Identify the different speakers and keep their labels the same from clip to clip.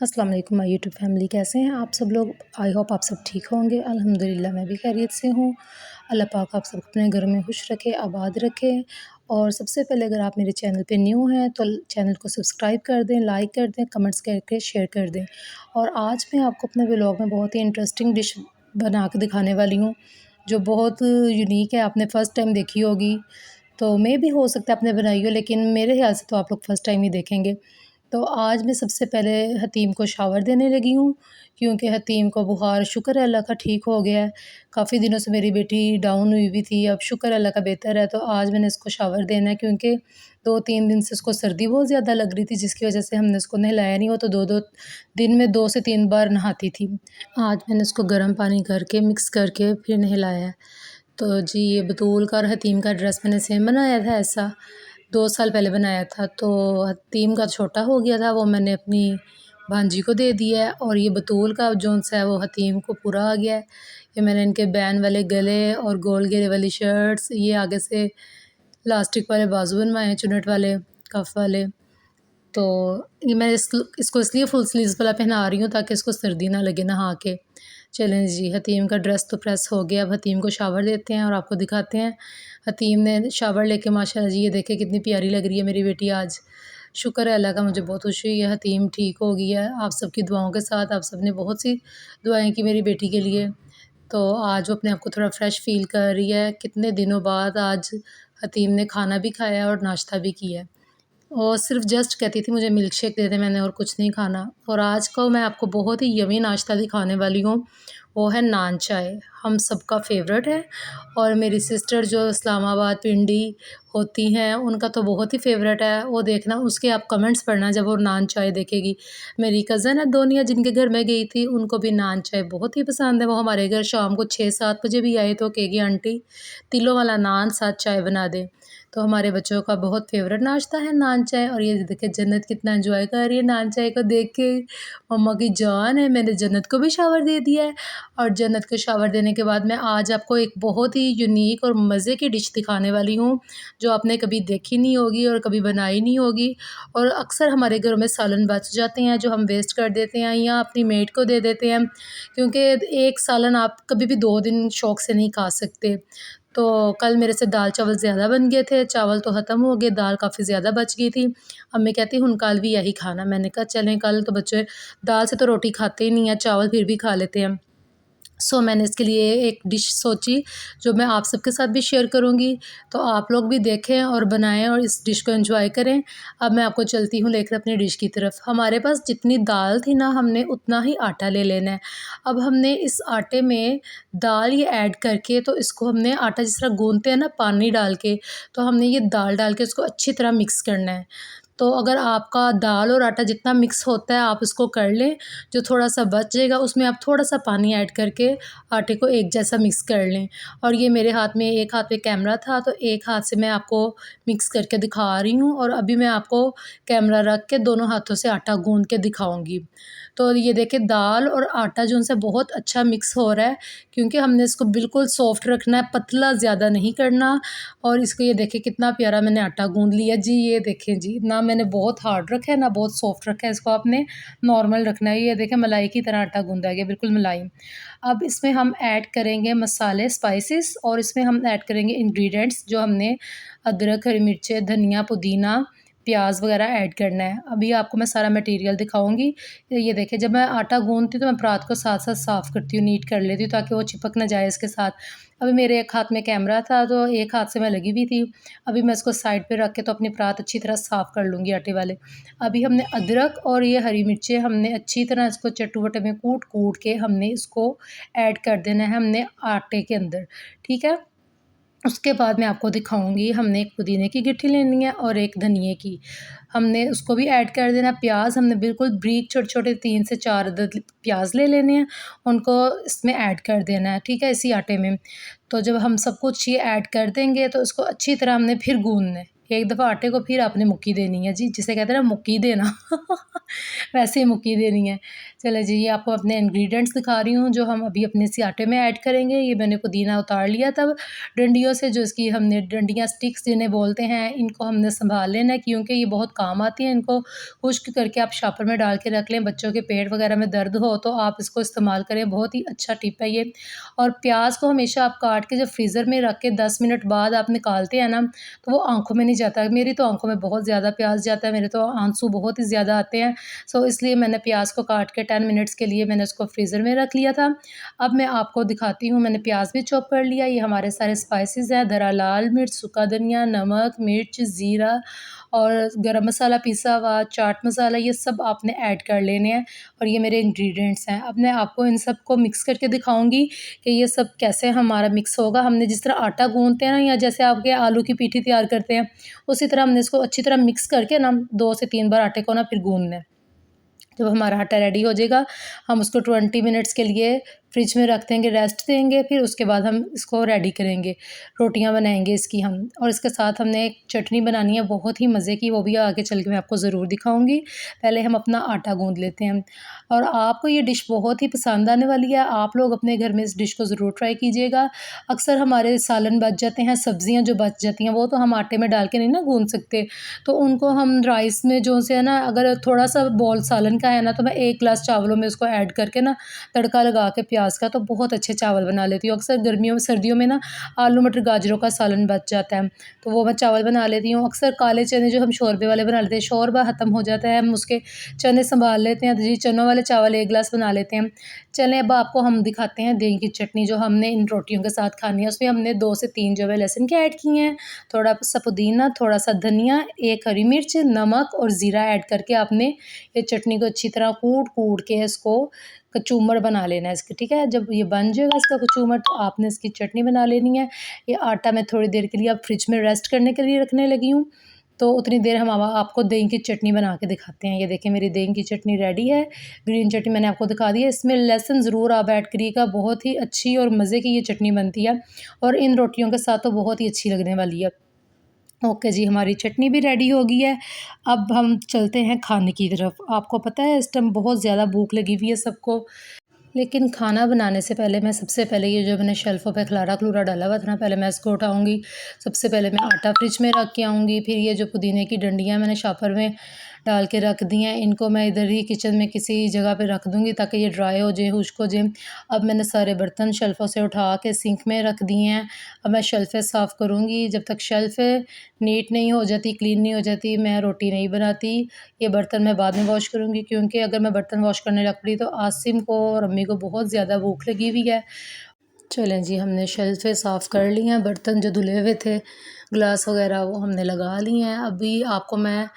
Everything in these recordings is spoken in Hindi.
Speaker 1: अस्सलाम वालेकुम माय यूट्यूब फैमिली, कैसे हैं आप सब लोग। आई होप आप सब ठीक होंगे। अल्हम्दुलिल्लाह मैं भी खैरियत से हूँ। अल्लाह पाक आप सब अपने घर में खुश रखे, आबाद रखे। और सबसे पहले अगर आप मेरे चैनल पे न्यू हैं तो चैनल को सब्सक्राइब कर दें, लाइक कर दें, कमेंट्स करके शेयर कर दें। और आज मैं आपको अपने व्लॉग में बहुत ही इंटरेस्टिंग डिश बना के दिखाने वाली हूँ, जो बहुत यूनिक है। आपने फ़र्स्ट टाइम देखी होगी, तो मे भी हो सकता है आपने बनाई हो, लेकिन मेरे ख़्याल से तो आप लोग फ़र्स्ट टाइम ही देखेंगे। तो आज मैं सबसे पहले हतीम को शावर देने लगी हूँ, क्योंकि हतीम को बुखार शुक्र है अल्लाह का ठीक हो गया है। काफ़ी दिनों से मेरी बेटी डाउन हुई हुई थी, अब शुक्र अल्लाह का बेहतर है। तो आज मैंने इसको शावर देना है, क्योंकि 2-3 दिन से उसको सर्दी बहुत ज़्यादा लग रही थी, जिसकी वजह से हमने उसको नहलाया नहीं। वो तो 2-2 दिन में 2 से 3 बार नहाती थी। आज मैंने उसको गर्म पानी करके मिक्स करके फिर नहलाया है। तो जी, ये बतूल का और हतीम का ड्रेस मैंने सेम बनाया था ऐसा। 2 साल पहले बनाया था। तो हतीम का छोटा हो गया था, वो मैंने अपनी भांजी को दे दिया है। और ये बतूल का जौन-सा है वो हतीम को पूरा आ गया है। ये मैंने इनके बैन वाले गले और गोल घेरे वाली शर्ट्स, ये आगे से इलास्टिक वाले बाजू बनवाए हैं, चुन्नट वाले, कफ वाले। तो ये मैं इसको इसलिए फुल स्लीव्स वाला पहना रही हूँ ताकि इसको सर्दी ना लगे नहा के। चलें जी, हतीम का ड्रेस तो प्रेस हो गया। अब हतीम को शावर देते हैं और आपको दिखाते हैं। हतीम ने शावर लेके माशाल्लाह जी, ये देखें कितनी प्यारी लग रही है मेरी बेटी आज। शुक्र है अल्लाह का, मुझे बहुत खुशी हुई है, हतीम ठीक हो गई है। आप सबकी दुआओं के साथ आप सब ने बहुत सी दुआएँ की मेरी बेटी के लिए। तो आज वो अपने आप को थोड़ा फ्रेश फ़ील कर रही है। कितने दिनों बाद आज हतीम ने खाना भी खाया और नाश्ता भी किया है। और सिर्फ़ जस्ट कहती थी मुझे मिल्क शेक दे दें, मैंने और कुछ नहीं खाना। और आज का मैं आपको बहुत ही यम्मी नाश्ता दिखाने वाली हूँ, वो है नान चाय। हम सबका फ़ेवरेट है। और मेरी सिस्टर जो इस्लामाबाद पिंडी होती हैं, उनका तो बहुत ही फ़ेवरेट है। वो देखना उसके आप कमेंट्स पढ़ना जब वो नान चाय देखेगी। मेरी कज़न है दोनिया, जिनके घर मैं गई थी, उनको भी नान चाय बहुत ही पसंद है। वो हमारे घर शाम को 6-7 बजे भी आए तो कहेगी आंटी तिलों वाला नान साथ चाय बना दें। तो हमारे बच्चों का बहुत फ़ेवरेट नाश्ता है नान चाय। और ये देखिए जन्नत कितना एंजॉय कर रही है नान चाय को देख के। मम्मा की जान है, मैंने जन्नत को भी शावर दे दिया है। और जन्नत को शावर देने के बाद मैं आज आपको एक बहुत ही यूनिक और मज़े की डिश दिखाने वाली हूँ, जो आपने कभी देखी नहीं होगी और कभी बनाई नहीं होगी। और अक्सर हमारे घरों में सालन बच जाते हैं, जो हम वेस्ट कर देते हैं या अपनी मेड को दे देते हैं, क्योंकि एक सालन आप कभी भी 2 दिन शौक़ से नहीं खा सकते। तो कल मेरे से दाल चावल ज़्यादा बन गए थे, चावल तो ख़त्म हो गए, दाल काफ़ी ज़्यादा बच गई थी। अम्मी कहती हुन कल भी यही खाना। मैंने कहा चलें, कल तो बच्चे दाल से तो रोटी खाते ही नहीं है, चावल फिर भी खा लेते हैं। सो मैंने इसके लिए एक डिश सोची, जो मैं आप सबके साथ भी शेयर करूँगी। तो आप लोग भी देखें और बनाएँ और इस डिश को एंजॉय करें। अब मैं आपको चलती हूँ लेकर अपनी डिश की तरफ। हमारे पास जितनी दाल थी ना, हमने उतना ही आटा ले लेना है। अब हमने इस आटे में दाल ये ऐड करके, तो इसको हमने आटा जिस तरह गूँथते हैं ना पानी डाल के, तो हमने ये दाल डाल के इसको अच्छी तरह मिक्स करना है। तो अगर आपका दाल और आटा जितना मिक्स होता है आप उसको कर लें, जो थोड़ा-सा बच जाएगा उसमें आप थोड़ा-सा पानी ऐड करके आटे को एक जैसा मिक्स कर लें। और ये मेरे हाथ में, एक हाथ पे कैमरा था तो एक हाथ से मैं आपको मिक्स करके दिखा रही हूँ, और अभी मैं आपको कैमरा रख के दोनों हाथों से आटा गूँथ के दिखाऊँगी। तो ये देखिए दाल और आटा जो उनसे बहुत अच्छा मिक्स हो रहा है, क्योंकि हमने इसको बिल्कुल सॉफ्ट रखना है, पतला ज़्यादा नहीं करना। और इसको ये देखिए कितना प्यारा मैंने आटा गूँथ लिया जी। ये देखें जी, ना मैंने बहुत हार्ड रखा है ना बहुत सॉफ्ट रखा है, इसको आपने नॉर्मल रखना है। ये देखें मलाई की तरह आटा गूँधा गया, बिल्कुल मुलायम। अब इसमें हम ऐड करेंगे मसाले, स्पाइसेस, और इसमें हम ऐड करेंगे इंग्रेडिएंट्स जो हमने अदरक, हरी मिर्चें, धनिया, पुदीना, प्याज़ वगैरह ऐड करना है। अभी आपको मैं सारा मटीरियल दिखाऊँगी। ये देखिए जब मैं आटा गूँथती हूँ तो मैं परात को साथ-साथ साफ़ करती हूँ, नीट कर लेती हूँ ताकि वो चिपक ना जाए इसके साथ। अभी मेरे एक हाथ में कैमरा था तो एक हाथ से मैं लगी हुई थी। अभी मैं इसको साइड पे रख के तो अपनी परात अच्छी तरह साफ़ कर लूँगी आटे वाले। अभी हमने अदरक और ये हरी मिर्चें हमने अच्छी तरह इसको चट्टू-बट्टे में कूट-कूट के हमने इसको ऐड कर देना है हमने आटे के अंदर, ठीक है? उसके बाद मैं आपको दिखाऊँगी, हमने एक पुदीने की गठ्ठी लेनी है और एक धनिये की। हमने उसको भी ऐड कर देना। प्याज़ हमने बिल्कुल बारीक छोटे-छोटे 3 से 4 अदद प्याज़ ले लेने हैं, उनको इसमें ऐड कर देना है, ठीक है? इसी आटे में। तो जब हम सब कुछ ये ऐड कर देंगे तो इसको अच्छी तरह हमने फिर गूँथना है। एक दफ़ा आटे को फिर आपने मुक्की देनी है जी, जिसे कहते हैं ना मुक्की देना वैसे ही मुक्की देनी है। चलो जी, ये आपको अपने इंग्रीडिएंट्स दिखा रही हूँ जो हम अभी अपने इसी आटे में ऐड करेंगे। ये मैंने पुदीना उतार लिया तब डंडियों से, जो इसकी हमने डंडियाँ स्टिक्स जिन्हें बोलते हैं, इनको हमने सँभाल लेना है क्योंकि ये बहुत काम आती हैं। इनको खुश्क करके आप शॉपर में डाल के रख लें। बच्चों के पेट वगैरह में दर्द हो तो आप इसको इस्तेमाल करें, बहुत ही अच्छा टिप है ये। और प्याज़ को हमेशा आप काट के जब फ्रीज़र में रख के 10 मिनट बाद आप निकालते हैं ना, तो वो आँखों में नहीं जाता। मेरी तो आँखों में बहुत ज़्यादा प्याज़ जाता है, मेरे तो आँसू बहुत ही ज़्यादा आते हैं। सो इसलिए मैंने प्याज़ को काट के 10 मिनट्स के लिए मैंने उसको फ्रीज़र में रख लिया था। अब मैं आपको दिखाती हूँ, मैंने प्याज़ भी चॉप कर लिया। ये हमारे सारे स्पाइसेस हैं, धरा लाल मिर्च, सूखा धनिया, नमक, मिर्च, ज़ीरा और गरम मसाला पिसा हुआ, चाट मसाला, ये सब आपने ऐड कर लेने हैं और ये मेरे इंग्रेडिएंट्स हैं। अब मैं आपको इन सब को मिक्स करके दिखाऊँगी कि ये सब कैसे हमारा मिक्स होगा। हमने जिस तरह आटा गूँथते हैं ना, या जैसे आपके आलू की पीठी तैयार करते हैं, उसी तरह हमने इसको अच्छी तरह मिक्स करके ना 2 से 3 बार आटे को ना फिर गूँथना है। जब हमारा आटा रेडी हो जाएगा, हम उसको 20 मिनट्स के लिए फ्रिज में रख देंगे, रेस्ट देंगे। फिर उसके बाद हम इसको रेडी करेंगे, रोटियां बनाएंगे इसकी हम। और इसके साथ हमने एक चटनी बनानी है बहुत ही मज़े की, वो भी आगे चल के मैं आपको ज़रूर दिखाऊंगी। पहले हम अपना आटा गूंद लेते हैं। और आपको ये डिश बहुत ही पसंद आने वाली है, आप लोग अपने घर में इस डिश को ज़रूर ट्राई कीजिएगा। अक्सर हमारे सालन बच जाते हैं, सब्जियाँ जो बच जाती हैं वो तो हम आटे में डाल के नहीं ना गूंद सकते, तो उनको हम राइस में जो से है ना, अगर थोड़ा सा बॉल सालन का है ना, तो मैं 1 गिलास चावलों में उसको ऐड करके ना तड़का लगा के प्याज का, तो बहुत अच्छे चावल बना लेती हूँ। अक्सर गर्मियों सर्दियों में ना आलू मटर गाजरों का सालन बच जाता है, तो वो मैं चावल बना लेती हूँ। अक्सर काले चने जो हम शोरबे वाले बना लेते हैं, शोरबा ख़त्म हो जाता है, हम उसके चने संभाल लेते हैं, तो जी चनों वाले चावल 1 गिलास बना लेते हैं। चलें अब आपको हम दिखाते हैं दही की चटनी जो हमने इन रोटियों के साथ खानी है। उसमें हमने 2 से 3 जो है लहसुन के ऐड किए हैं, थोड़ा सा पुदीना, थोड़ा सा धनिया, 1 हरी मिर्च, नमक और ज़ीरा ऐड करके आपने ये चटनी को अच्छी तरह कूट के इसको कचूमर बना लेना है इसका, ठीक है। जब ये बन जाएगा इसका कचूमर, तो आपने इसकी चटनी बना लेनी है। ये आटा मैं थोड़ी देर के लिए अब फ्रिज में रेस्ट करने के लिए रखने लगी हूँ, तो उतनी देर हम आपको दही की चटनी बना के दिखाते हैं। ये देखें मेरी दही की चटनी रेडी है। ग्रीन चटनी मैंने आपको दिखा दी है, इसमें लहसुन ज़रूर आप ऐड करिएगा, बहुत ही अच्छी और मज़े की ये चटनी बनती है और इन रोटियों के साथ तो बहुत ही अच्छी लगने वाली है। ओके जी, हमारी चटनी भी रेडी हो गई है। अब हम चलते हैं खाने की तरफ। आपको पता है इस टाइम बहुत ज़्यादा भूख लगी हुई है सबको, लेकिन खाना बनाने से पहले मैं सबसे पहले ये जो मैंने शेल्फ़ों पे खलारा-खलूरा डाला हुआ था ना, पहले मैं इसको उठाऊँगी। सबसे पहले मैं आटा फ्रिज में रख के आऊँगी, फिर ये जो पुदीने की डंडियाँ मैंने शॉपर में डाल के रख दी हैं, इनको मैं इधर ही किचन में किसी जगह पे रख दूँगी ताकि ये ड्राई हो जाए, खुश्क हो जाए। अब मैंने सारे बर्तन शेल्फ़ों से उठा के सिंक में रख दिए हैं। अब मैं शेल्फ़ें साफ़ करूँगी, जब तक शेल्फ़ें नीट नहीं हो जाती, क्लीन नहीं हो जाती, मैं रोटी नहीं बनाती। ये बर्तन मैं बाद में वॉश करूँगी, क्योंकि अगर मैं बर्तन वॉश करने लग पड़ी तो आसिम को और अम्मी को बहुत ज़्यादा भूख लगी हुई है। चलें जी, हमने शेल्फ़ें साफ़ कर ली हैं, बर्तन जो धुले हुए थे, ग्लास वगैरह वो हमने लगा लिए हैं। अभी आपको मैं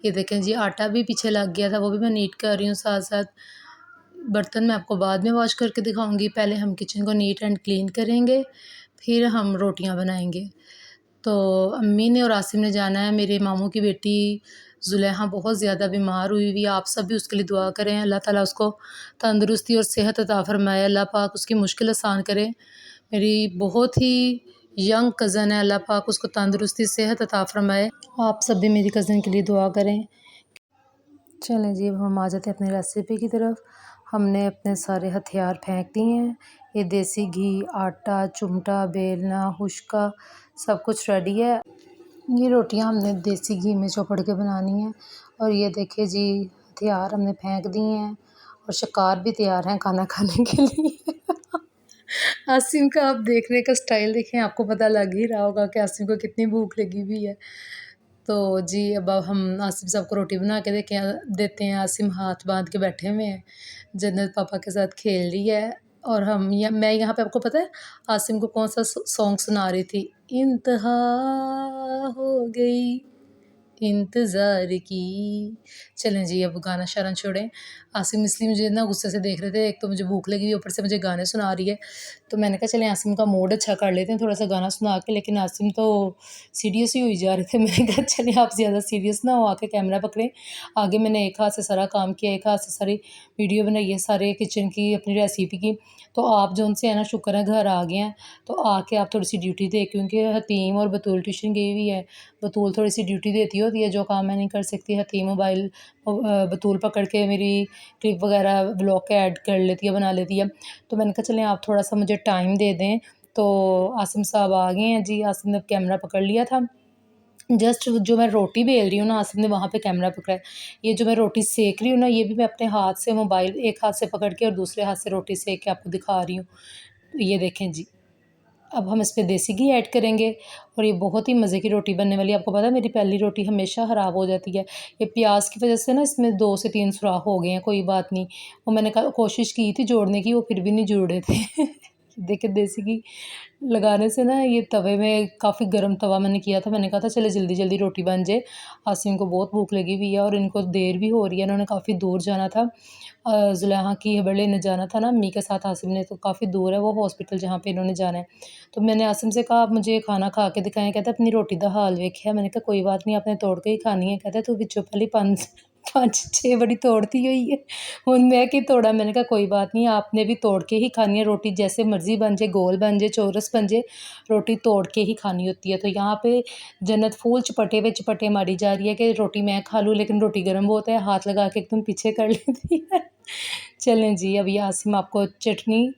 Speaker 1: ये देखें जी, आटा भी पीछे लग गया था, वो भी मैं नीट कर रही हूँ साथ-साथ। बर्तन मैं आपको बाद में वॉश करके दिखाऊँगी, पहले हम किचन को नीट एंड क्लीन करेंगे, फिर हम रोटियाँ बनाएँगे। तो अम्मी ने और आसिम ने जाना है, मेरे मामू की बेटी ज़ुलेहा बहुत ज़्यादा बीमार हुई हुई है, आप सब भी उसके लिए दुआ करें, अल्लाह ताला उसको तंदुरुस्ती और सेहत अता फ़रमाए, अल्लाह पाक उसकी मुश्किल आसान करे। मेरी बहुत ही यंग कज़न है, अल्लाह पाक उसको तंदुरुस्ती सेहत अता फ़रमाए। आप सब भी मेरी कज़न के लिए दुआ करें। चलें जी, अब हम आ जाते हैं अपनी रेसिपी की तरफ। हमने अपने सारे हथियार फेंक दिए हैं। ये देसी घी, आटा, चुमटा, बेलना, हुश्का सब कुछ रेडी है। ये रोटियां हमने देसी घी में चौपड़ के बनानी है। और ये देखिए जी, हथियार हमने फेंक दिए हैं और शिकार भी तैयार हैं खाना खाने के लिए। आसिम का आप देखने का स्टाइल देखें, आपको पता लग ही रहा होगा कि आसिम को कितनी भूख लगी हुई है। तो जी, अब हम आसिम साहब को रोटी बना के देते हैं। आसिम हाथ बांध के बैठे हुए हैं, जन्नत पापा के साथ खेल रही है। और मैं यहाँ पे, आपको पता है आसिम को कौन सा सॉन्ग सुना रही थी? इंतहा हो गई इंतज़ार की, चलें जी, अब गाना शाना छोड़ें। आसिम इसलिए मुझे ना गुस्से से देख रहे थे, एक तो मुझे भूख लगी हुई, ऊपर से मुझे गाने सुना रही है। तो मैंने कहा चलें आसिम का मूड अच्छा कर लेते हैं थोड़ा-सा गाना सुना के, लेकिन आसिम तो सीरियस ही हुई जा रहे थे। मैंने कहा चलें आप ज़्यादा सीरियस ना हो, आके कैमरा पकड़ें। आगे मैंने एक हाथ से सारा काम किया, एक हाथ से सारी वीडियो बनाई है, सारे किचन की, अपनी रेसिपी की। तो आप जो उनसे है ना शुक्र है घर आ गए हैं, तो आके आप थोड़ी-सी ड्यूटी दें, क्योंकि हतीम और बतूल ट्यूशन गई हुई है। बतूल थोड़ी-सी ड्यूटी देती होती है, जो काम मैं नहीं कर सकती। हतीम मोबाइल बतूल पकड़ के मेरी क्लिप वगैरह व्लॉग के ऐड कर लेती है, बना लेती है। तो मैंने कहा चलें आप थोड़ा-सा मुझे टाइम दे दें। तो आसिम साहब आ गए हैं जी, आसिम ने अब कैमरा पकड़ लिया था। जस्ट जो मैं रोटी बेल रही हूँ ना, आसिम ने वहाँ पे कैमरा पकड़ा है। ये जो मैं रोटी सेक रही हूँ ना, ये भी मैं अपने हाथ से मोबाइल एक हाथ से पकड़ के और दूसरे हाथ से रोटी सेक के आपको दिखा रही हूँ। तो ये देखें जी। अब हम इस पे देसी घी ऐड करेंगे और ये बहुत ही मज़े की रोटी बनने वाली है। आपको पता है मेरी पहली रोटी हमेशा ख़राब हो जाती है। ये प्याज़ की वज़ह से ना इसमें 2 से 3 सुराख हो गए हैं, कोई बात नहीं। वो मैंने कोशिश की थी जोड़ने की, वो फिर भी नहीं जुड़ रहे थे। देखिए देसी घी लगाने से ना ये तवे में काफ़ी गर्म तवा मैंने किया था। मैंने कहा था चले जल्दी-जल्दी रोटी बन जाए। आसिम को बहुत भूख लगी हुई है और इनको देर भी हो रही है। इन्होंने काफ़ी दूर जाना था। ज़ुलेहा की खबर लेने जाना था ना अम्मी के साथ आसिम ने, तो काफ़ी दूर है वो हॉस्पिटल जहाँ पे इन्होंने जाना है। तो मैंने आसिम से कहा आप मुझे खाना खा के दिखाएँ। कहता अपनी रोटी दा हाल वेख्या। मैंने कहा कोई बात नहीं आपने तोड़ के ही खानी है। कहता तू विचों पहले 5-6 बड़ी तोड़ती हुई है, हुण मैं की तोड़ा। मैंने कहा कोई बात नहीं आपने भी तोड़ के ही खानी है रोटी, जैसे मर्ज़ी बन जाए, गोल बन जाए, चौरस बन जाए, रोटी तोड़ के ही खानी होती है। तो यहाँ पे जन्नत फूल चपटे पे चपटे मारी जा रही है कि रोटी मैं खा लूँ, लेकिन रोटी गर्म बहुत है, हाथ लगा के एकदम पीछे कर लेती है। चलें जी, अब ये आसिम आपको चटनी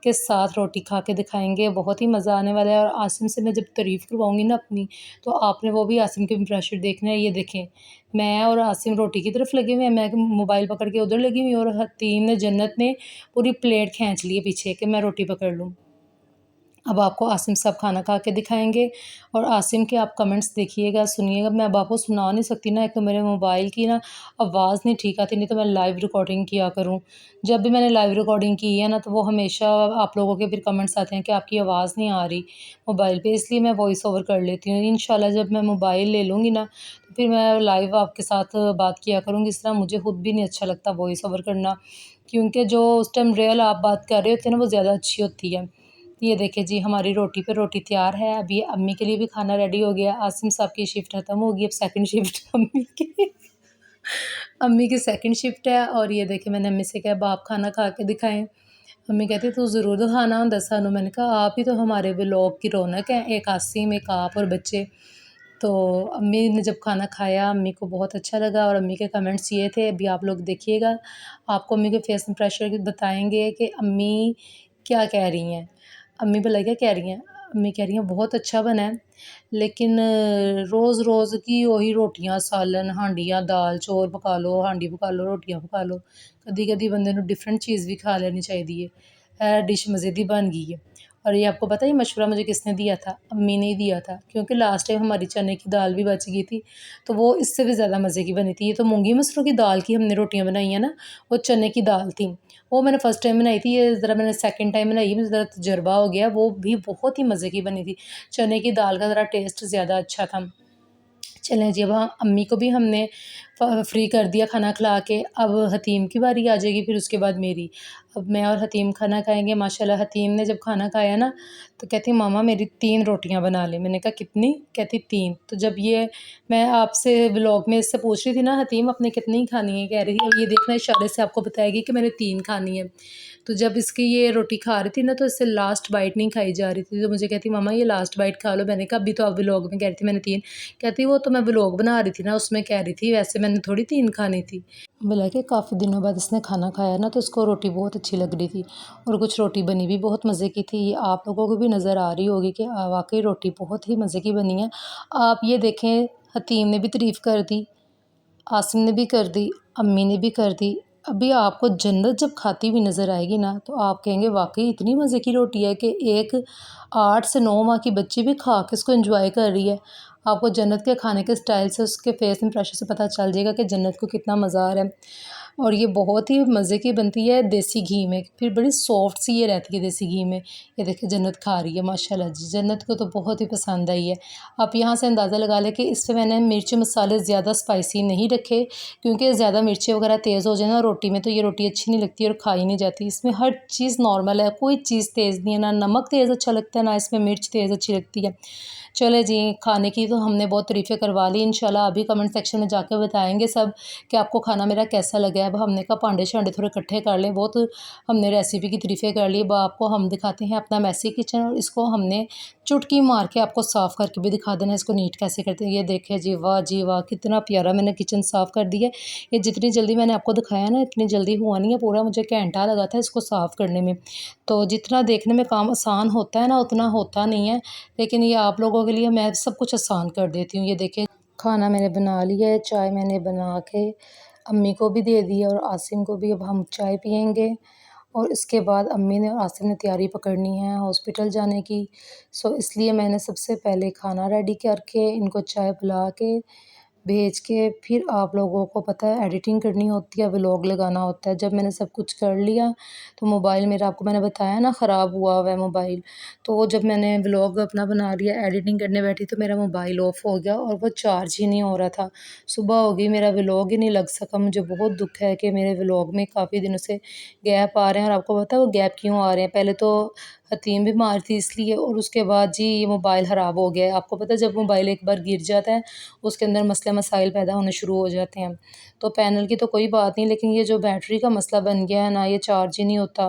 Speaker 1: के साथ रोटी खा के दिखाएँगे, बहुत ही मज़ा आने वाला है। और आसिम से मैं जब तारीफ़ करवाऊँगी ना अपनी, तो आपने वो भी आसिम के इंप्रेशन देखने हैं। ये देखें, मैं और आसिम रोटी की तरफ लगे हुए हैं, मैं मोबाइल पकड़ के उधर लगी हुई हूँ और हतीम ने, जन्नत ने पूरी प्लेट खींच ली है पीछे कि मैं रोटी पकड़ लूँ। अब आपको आसिम साहब खाना खा के दिखाएँगे और आसिम के आप कमेंट्स देखिएगा, सुनिएगा। मैं अब आपको सुना नहीं सकती ना, एक तो मेरे मोबाइल की ना आवाज़ नहीं ठीक आती, नहीं तो मैं लाइव रिकॉर्डिंग किया करूँ। जब भी मैंने लाइव रिकॉर्डिंग की है ना, तो वो हमेशा आप लोगों के फिर कमेंट्स आते हैं कि आपकी आवाज़ नहीं आ रही मोबाइल पे, इसलिए मैं वॉइस ओवर कर लेती हूँ। इंशाल्लाह जब मैं मोबाइल ले लूँगी ना, तो फिर मैं लाइव आपके साथ बात किया करूँगी। इस तरह मुझे खुद भी नहीं अच्छा लगता वॉइस ओवर करना, क्योंकि जो उस टाइम रियल आप बात कर रहे होते हैं ना, वो ज़्यादा अच्छी होती है। ये देखिए जी हमारी रोटी पे रोटी तैयार है। अब ये अम्मी के लिए भी खाना रेडी हो गया। आसिम साहब की शिफ्ट ख़त्म हो गई, अब सेकंड शिफ्ट अम्मी की सेकंड शिफ्ट है। और ये देखिए मैंने अम्मी से कहा अब आप खाना खा के दिखाएँ। अम्मी कहती तू ज़रूर दिखाना हुंदा सानू। मैंने कहा आप ही तो हमारे व्लॉग की रौनक हैं, एक आसिम, एक आप और बच्चे। तो अम्मी ने जब खाना खाया, अम्मी को बहुत अच्छा लगा और अम्मी के कमेंट्स ये थे, अभी आप लोग देखिएगा। आपको अम्मी के फेस इंप्रेशन बताएँगे कि अम्मी क्या कह रही हैं। अम्मी भला क्या कह रही हैं? अम्मी कह रही हैं बहुत अच्छा बना है, लेकिन रोज़-रोज़ की वही रोटियां, सालन, हांडियाँ, दाल चौल पका लो, हांडी पका लो, रोटियां पका लो। कदी-कदी बंदे नूं डिफरेंट चीज़ भी खा लेनी चाहिदी है। डिश मज़े दी बन गई है। और ये आपको पता है ये मशवरा मुझे किसने दिया था? अम्मी ने ही दिया था, क्योंकि लास्ट टाइम हमारी चने की दाल भी बच गई थी, तो वो इससे भी ज़्यादा मज़े की बनी थी। ये तो मूँगी मसरों की दाल की हमने रोटियाँ बनाई हैं ना, वो चने की दाल थी। वो मैंने फर्स्ट टाइम बनाई थी, ये ज़रा मैंने सेकंड टाइम बनाई है, मुझे ज़रा तजुर्बा हो गया, वो भी बहुत ही मज़े की बनी थी। चने की दाल का ज़रा टेस्ट ज़्यादा अच्छा था। चलें जी, अब अम्मी को भी हमने फ्री कर दिया खाना खिला के। अब हतीम की बारी आ जाएगी, फिर उसके बाद मेरी। अब मैं और हतीम खाना खाएँगे। माशाल्लाह हतीम ने जब खाना खाया ना, तो कहती मामा मेरी 3 रोटियाँ बना लें। मैंने कहा कितनी? कहती 3। तो जब ये मैं आपसे व्लॉग में इससे पूछ रही थी ना हतीम आपने कितनी खानी है? कह रही थी अब ये देखना इशारे से आपको बताएगी कि मैंने 3 खानी है। तो जब इसकी ये रोटी खा रही थी ना, तो इससे लास्ट बाइट नहीं खाई जा रही थी, तो मुझे कहती मामा ये लास्ट बाइट खा लो। मैंने कहा अभी तो आप व्लॉग में कह रही थी मैंने 3। कहती वो तो मैं व्लॉग बना रही थी ना, उसमें कह रही थी, वैसे मैंने थोड़ी 3 खानी थी। बोला कि काफ़ी दिनों बाद इसने खाना खाया ना, तो इसको रोटी बहुत अच्छी लग रही थी और कुछ रोटी बनी भी बहुत मज़े की थी। आप लोगों को भी नज़र आ रही होगी कि वाक़ई रोटी बहुत ही मज़े की बनी है। आप ये देखें हतीम ने भी तारीफ़ कर दी, आसिम ने भी कर दी, अम्मी ने भी कर दी। अभी आपको जन्नत जब खाती हुई नज़र आएगी ना, तो आप कहेंगे वाक़ई इतनी मज़े की रोटी है कि एक 8 से 9 माह की बच्ची भी खा के इसको एंजॉय कर रही है। आपको जन्नत के खाने के स्टाइल से, उसके फेस इंप्रेशन से पता चल जाएगा कि जन्नत को कितना मज़ा आ रहा है। और ये बहुत ही मज़े की बनती है देसी घी में, फिर बड़ी सॉफ्ट सी ये रहती है देसी घी में। ये देखिए जन्नत खा रही है माशाल्लाह जी, जन्नत को तो बहुत ही पसंद आई है। आप यहाँ से अंदाज़ा लगा लें कि इसमें मैंने मिर्च मसाले ज़्यादा स्पाइसी नहीं रखे, क्योंकि ज़्यादा मिर्चें वगैरह तेज़ हो जाए ना रोटी में तो ये रोटी अच्छी नहीं लगती और खाई नहीं जाती। इसमें हर चीज़ नॉर्मल है, कोई चीज़ तेज़ नहीं है, ना नमक तेज़ अच्छा लगता है, ना इसमें मिर्च तेज़ अच्छी लगती है। चले जी, खाने की तो हमने बहुत तारीफ़ें करवा ली, इंशाल्लाह अभी कमेंट सेक्शन में जाकर बताएँगे सब कि आपको खाना मेरा कैसा लगा है। अब हमने कहा भांडे-शांडे थोड़े इकट्ठे कर लें, बहुत हमने रेसिपी की तारीफ़ें कर ली। अब आपको हम दिखाते हैं अपना मेसी किचन, और इसको हमने चुटकी मार के आपको साफ़ करके भी दिखा देना है इसको नीट कैसे करते हैं। ये देखिए जी वाह! कितना प्यारा मैंने किचन साफ़ कर दिया है। ये जितनी जल्दी मैंने आपको दिखाया ना इतनी जल्दी हुआ नहीं है, पूरा मुझे घंटा लगा था इसको साफ़ करने में। तो जितना देखने में काम आसान होता है ना उतना होता नहीं है, लेकिन ये आप लोगों के लिए मैं सब कुछ आसान कर देती हूँ। ये देखिए खाना मैंने बना लिया है, चाय मैंने बना के अम्मी को भी दे दी है और आसिम को भी। अब हम चाय पिएँगे और इसके बाद अम्मी ने और आसिम ने तैयारी पकड़नी है हॉस्पिटल जाने की। सो इसलिए मैंने सबसे पहले खाना रेडी करके इनको चाय पिला के भेज के फिर आप लोगों को पता है एडिटिंग करनी होती है, व्लॉग लगाना होता है। जब मैंने सब कुछ कर लिया तो मोबाइल मेरा आपको मैंने बताया ना ख़राब हुआ हुआ है मोबाइल, तो वो जब मैंने व्लॉग अपना बना लिया एडिटिंग करने बैठी तो मेरा मोबाइल ऑफ़ हो गया और वो चार्ज ही नहीं हो रहा था। सुबह हो गई, मेरा व्लॉग ही नहीं लग सका। मुझे बहुत दुःख है कि मेरे व्लॉग में काफ़ी दिनों से गैप आ रहे हैं, और आपको पता है वो गैप क्यों आ रहे हैं? पहले तो हतीम बीमार थी इसलिए, और उसके बाद जी ये मोबाइल ख़राब हो गया है। आपको पता है जब मोबाइल एक बार गिर जाता है उसके अंदर मसले मसाइल पैदा होने शुरू हो जाते हैं। तो पैनल की तो कोई बात नहीं, लेकिन ये जो बैटरी का मसला बन गया है ना, ये चार्ज ही नहीं होता।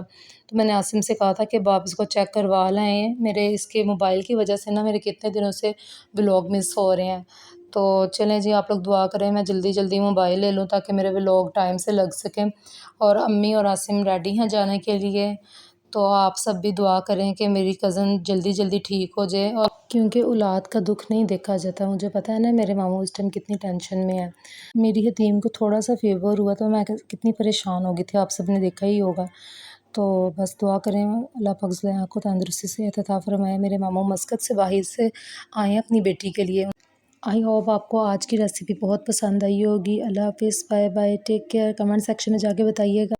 Speaker 1: तो मैंने आसिम से कहा था कि आप इसको चेक करवा लाएँ, मेरे इसके मोबाइल की वजह से ना मेरे कितने दिनों से व्लॉग मिस हो रहे हैं। तो चलें जी, आप लोग दुआ करें मैं जल्दी-जल्दी मोबाइल ले लूँ ताकि मेरे व्लॉग टाइम से लग सकें। और अम्मी और आसिम रेडी हैं जाने के लिए, तो आप सब भी दुआ करें कि मेरी कज़न जल्दी-जल्दी ठीक हो जाए, और क्योंकि औलाद का दुःख नहीं देखा जाता। मुझे पता है ना मेरे मामू इस टाइम कितनी टेंशन में है। मेरी हतीम को थोड़ा-सा फ़ीवर हुआ तो मैं कितनी परेशान हो गई थी, आप सब ने देखा ही होगा। तो बस दुआ करें अल्लाह पाक ज़ुलेहा को तंदुरुस्ती सेहत अता फ़रमाए। मेरे मामू मस्कत से बाहर से आए हैं अपनी बेटी के लिए। आई होप आपको आज की रेसिपी बहुत पसंद आई होगी। अल्लाह हाफ़िज़, bye bye, take care. Comment section में जाके बताइएगा।